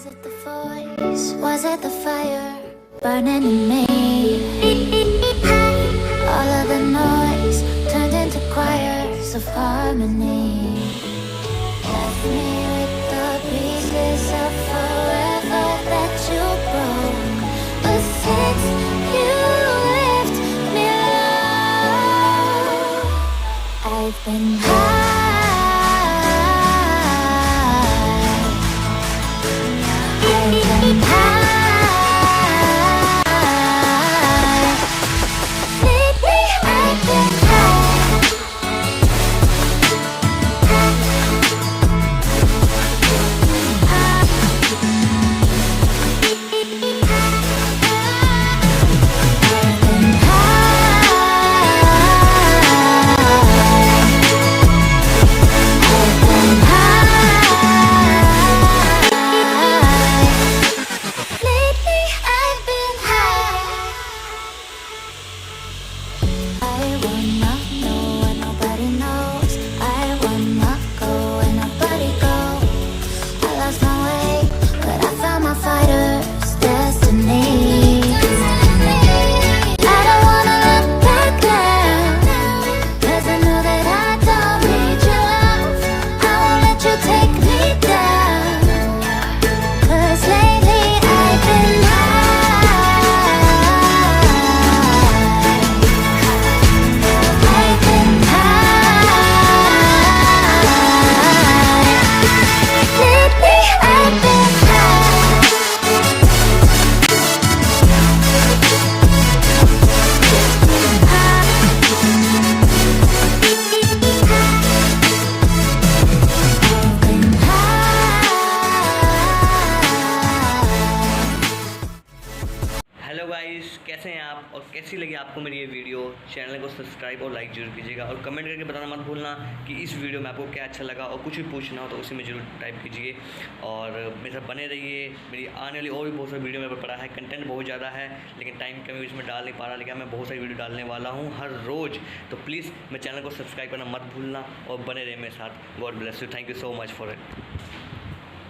Was it the voice? Was it the fire burning in me? All of the noise turned into choirs of harmony. Left me with the pieces of forever that you broke. But since you left me alone, I've been high. Hello guys, कैसे हैं आप और कैसी लगी आपको मेरी ये video. Channel को सब्सक्राइब और लाइक जरूर कीजिएगा और कमेंट करके बताना मत भूलना कि इस वीडियो में आपको क्या अच्छा लगा और कुछ भी पूछना हो तो उसी में जरूर टाइप कीजिए और मेरे साथ बने रहिए। मेरी आने वाली और भी बहुत सारी वीडियो मेरे पर पड़ा है, कंटेंट बहुत ज़्यादा है लेकिन टाइम की कमी इसमें डाल नहीं पा रहा, लेकिन मैं बहुत सारी वीडियो डालने वाला हूँ हर रोज़। तो प्लीज़ मेरे चैनल को सब्सक्राइब करना मत भूलना और बने रहिए मेरे साथ। God bless you, thank you so much for it.